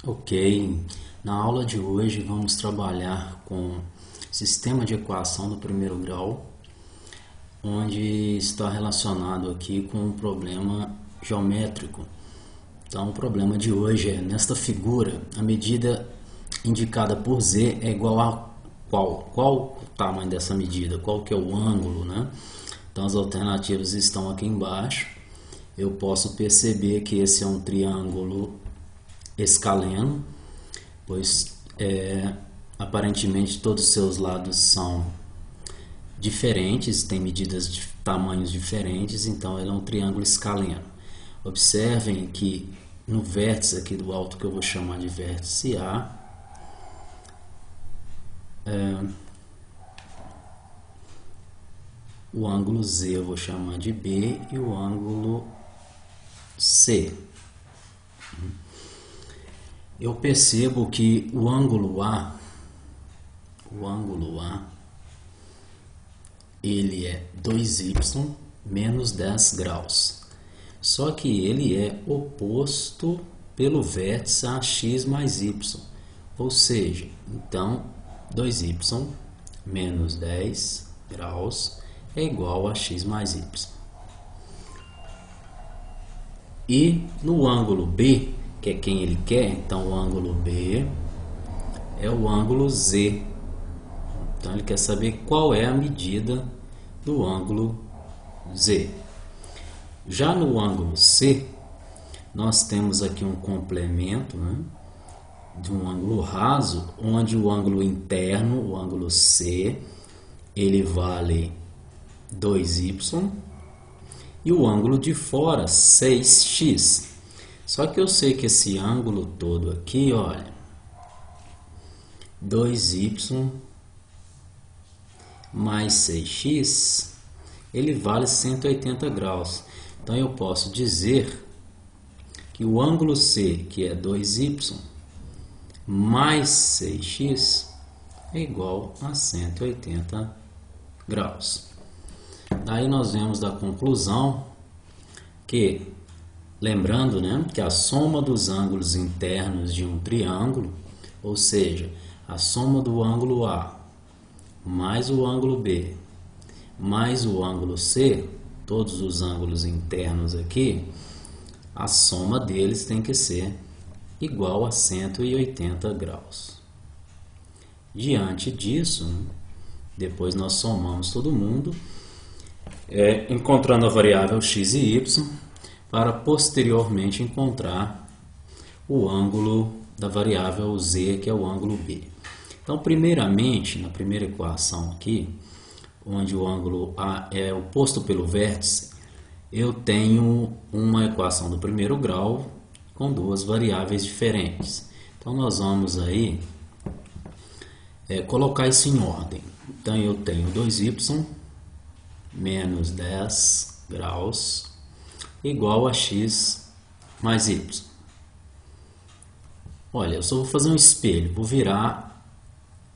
Ok, na aula de hoje vamos trabalhar com sistema de equação do primeiro grau, onde está relacionado aqui com um problema geométrico. Então, o problema de hoje é, nesta figura, a medida indicada por Z é igual a qual? Qual o tamanho dessa medida? Qual que é o ângulo, né? Então, as alternativas estão aqui embaixo. Eu posso perceber que esse é um triângulo escaleno, pois aparentemente todos os seus lados são diferentes, têm medidas de tamanhos diferentes, então ele é um triângulo escaleno. Observem que no vértice aqui do alto, que eu vou chamar de vértice A, o ângulo Z eu vou chamar de B e o ângulo C. Eu percebo que o ângulo A, ele é 2y menos 10 graus. Só que ele é oposto pelo vértice a x mais y. Ou seja, então 2y menos 10 graus é igual a x mais y. E no ângulo B, que é quem ele quer, então o ângulo B é o ângulo Z. Então ele quer saber qual é a medida do ângulo Z. Já no ângulo C, nós temos aqui um complemento, né, de um ângulo raso, onde o ângulo interno, o ângulo C, ele vale 2y, e o ângulo de fora 6x. Só que eu sei que esse ângulo todo aqui, olha, 2y mais 6x, ele vale 180 graus. Então eu posso dizer que o ângulo C, que é 2y mais 6x, é igual a 180 graus. Daí nós vemos da conclusão que, lembrando, né, que a soma dos ângulos internos de um triângulo, ou seja, a soma do ângulo A mais o ângulo B mais o ângulo C, todos os ângulos internos aqui, a soma deles tem que ser igual a 180 graus. Diante disso, depois nós somamos todo mundo, encontrando a variável x e y, para posteriormente encontrar o ângulo da variável z, que é o ângulo B. Então, primeiramente, na primeira equação aqui, onde o ângulo A é oposto pelo vértice, eu tenho uma equação do primeiro grau com duas variáveis diferentes. Então, nós vamos aí colocar isso em ordem. Então, eu tenho 2y menos 10 graus igual a x mais y. Olha, eu só vou fazer um espelho, vou virar,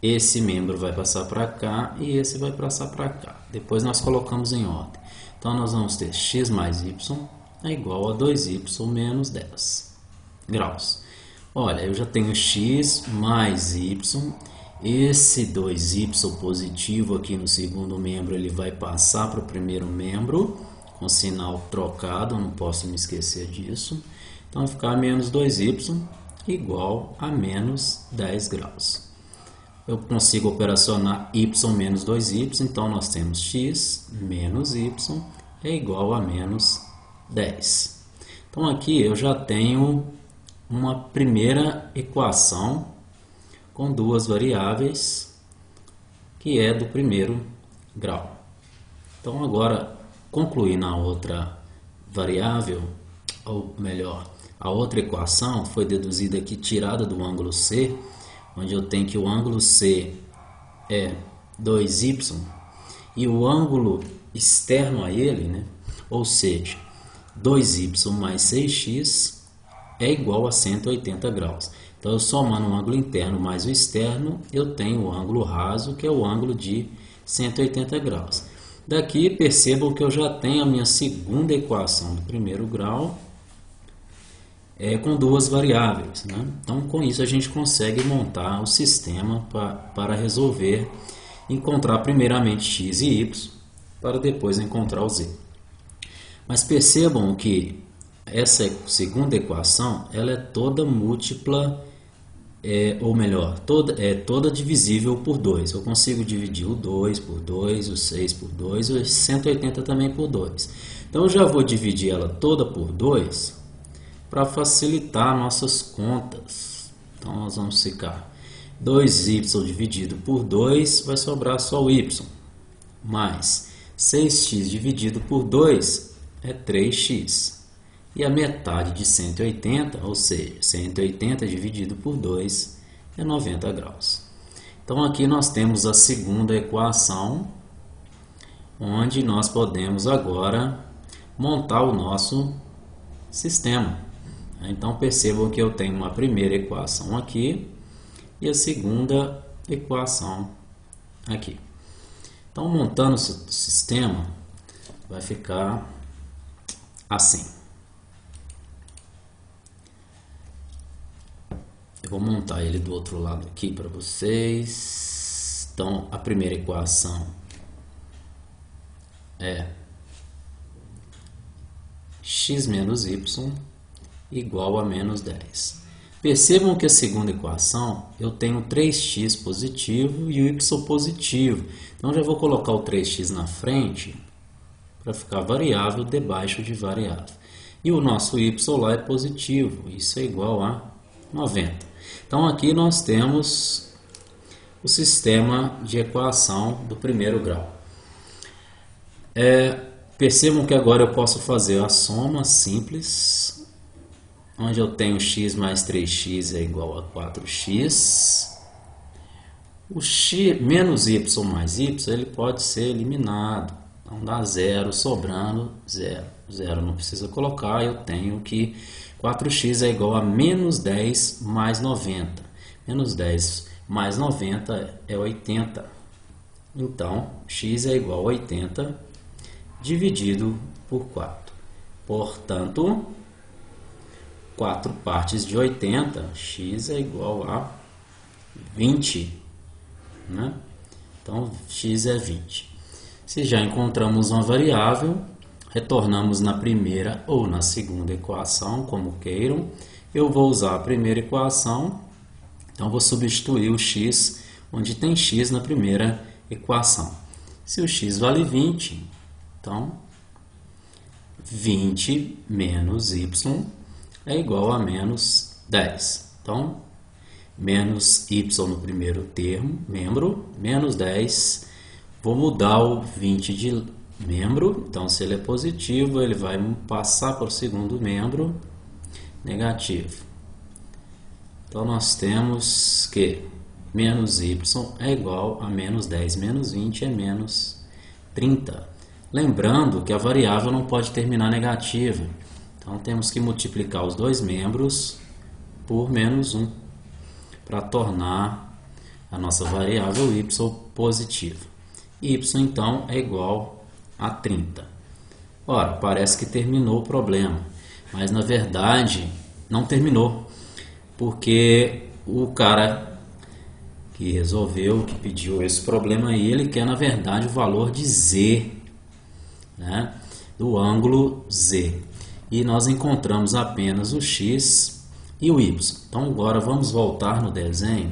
esse membro vai passar para cá e esse vai passar para cá. Depois nós colocamos em ordem. Então nós vamos ter x mais y é igual a 2y menos 10 graus. Olha, eu já tenho x mais y, esse 2y positivo aqui no segundo membro, ele vai passar para o primeiro membro, com sinal trocado, eu não posso me esquecer disso. Então vai ficar menos 2y igual a menos 10 graus. Eu consigo operacionar y menos 2y, então nós temos x menos y é igual a menos 10. Então aqui eu já tenho uma primeira equação com duas variáveis, que é do primeiro grau. Então agora, concluindo a outra variável, ou melhor, a outra equação foi deduzida aqui, tirada do ângulo C, onde eu tenho que o ângulo C é 2y e o ângulo externo a ele, né, ou seja, 2y mais 6x é igual a 180 graus. Então, eu somando o ângulo interno mais o externo, eu tenho o ângulo raso, que é o ângulo de 180 graus. Daqui, percebam que eu já tenho a minha segunda equação do primeiro grau, com duas variáveis, né? Então, com isso a gente consegue montar o sistema para resolver, encontrar primeiramente x e y, para depois encontrar o z. Mas percebam que essa segunda equação ela é toda múltipla, ou melhor, toda divisível por 2. Eu consigo dividir o 2 por 2, o 6 por 2 e o 180 também por 2. Então eu já vou dividir ela toda por 2 para facilitar nossas contas. Então nós vamos ficar 2y dividido por 2, vai sobrar só o y, mais 6x dividido por 2 é 3x. E a metade de 180, ou seja, 180 dividido por 2 é 90 graus. Então aqui nós temos a segunda equação, onde nós podemos agora montar o nosso sistema. Então percebam que eu tenho uma primeira equação aqui e a segunda equação aqui. Então montando o sistema vai ficar assim. Eu vou montar ele do outro lado aqui para vocês. Então a primeira equação é x menos y igual a menos 10. Percebam que a segunda equação eu tenho 3x positivo e o y positivo. Então já vou colocar o 3x na frente para ficar variável debaixo de variável. E o nosso y lá é positivo, isso é igual a 90. Então aqui nós temos o sistema de equação do primeiro grau. Percebam que agora eu posso fazer a soma simples, onde eu tenho x mais 3x é igual a 4x. O x menos y mais y ele pode ser eliminado, então dá zero, sobrando zero. Zero não precisa colocar, eu tenho que 4x é igual a menos 10 mais 90. Menos 10 mais 90 é 80. Então, x é igual a 80 dividido por 4. Portanto, 4 partes de 80, x é igual a 20. Né? Então, x é 20. Se já encontramos uma variável, retornamos na primeira ou na segunda equação, como queiram. Eu vou usar a primeira equação, então vou substituir o x onde tem x na primeira equação. Se o x vale 20, então 20 menos y é igual a menos 10. Então, menos y no primeiro termo, membro, menos 10. Vou mudar o 20 de membro, então se ele é positivo, ele vai passar para o segundo membro negativo. Então nós temos que menos y é igual a menos 10 menos 20 é menos 30. Lembrando que a variável não pode terminar negativa, então temos que multiplicar os dois membros por menos 1 para tornar a nossa variável y positiva. Y então é igual a 30. Ora, parece que terminou o problema, mas na verdade não terminou, porque o cara que resolveu, que pediu esse problema aí, ele quer na verdade o valor de z, né, do ângulo z, e nós encontramos apenas o x e o y. Então agora vamos voltar no desenho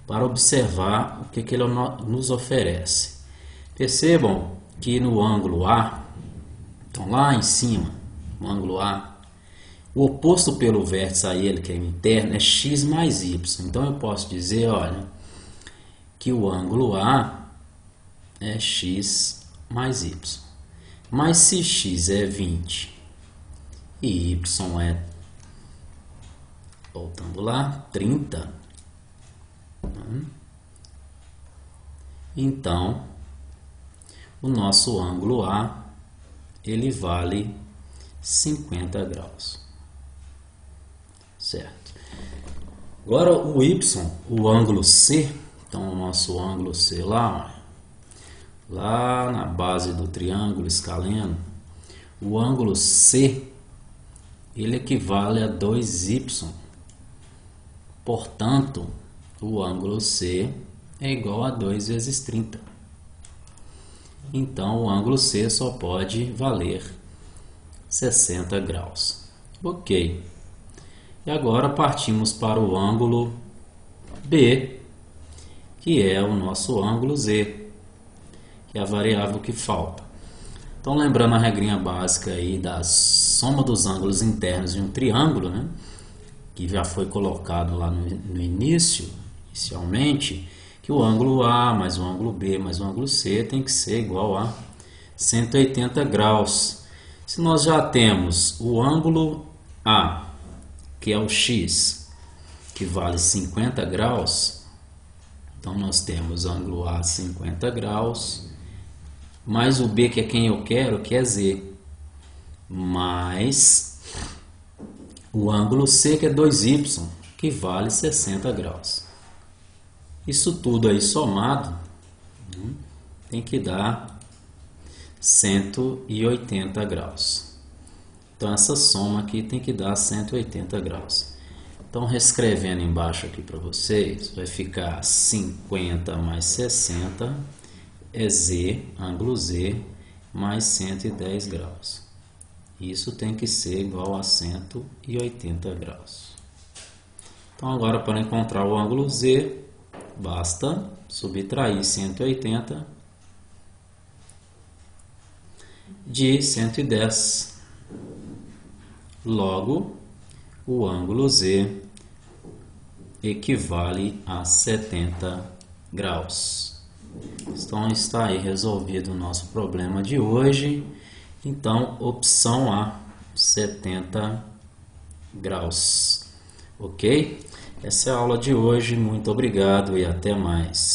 para observar o que ele nos oferece. Percebam que no ângulo A, então lá em cima, no ângulo A, o oposto pelo vértice a ele, que é interno, é x mais y. Então eu posso dizer, olha, que o ângulo A é x mais y. Mas se x é 20 e y é, voltando lá, 30, então o nosso ângulo A ele vale 50 graus, certo? Agora o y, o ângulo C, então o nosso ângulo C lá na base do triângulo escaleno, o ângulo C ele equivale a 2y. Portanto, o ângulo C é igual a 2 vezes 30. Então, o ângulo C só pode valer 60 graus. Ok. E agora partimos para o ângulo B, que é o nosso ângulo Z, que é a variável que falta. Então, lembrando a regrinha básica aí da soma dos ângulos internos de um triângulo, né, que já foi colocado lá no início, inicialmente, que o ângulo A mais o ângulo B mais o ângulo C tem que ser igual a 180 graus. Se nós já temos o ângulo A, que é o X, que vale 50 graus, então nós temos ângulo A 50 graus, mais o B, que é quem eu quero, que é Z, mais o ângulo C, que é 2y, que vale 60 graus. Isso tudo aí somado tem que dar 180 graus. Então essa soma aqui tem que dar 180 graus. Então reescrevendo embaixo aqui para vocês, vai ficar 50 mais 60 é Z, ângulo Z, mais 110 graus. Isso tem que ser igual a 180 graus. Então agora, para encontrar o ângulo Z, basta subtrair 180 de 110. Logo, o ângulo Z equivale a 70 graus. Então está aí resolvido o nosso problema de hoje. Então, opção A, 70 graus. Ok? Essa é a aula de hoje. Muito obrigado e até mais.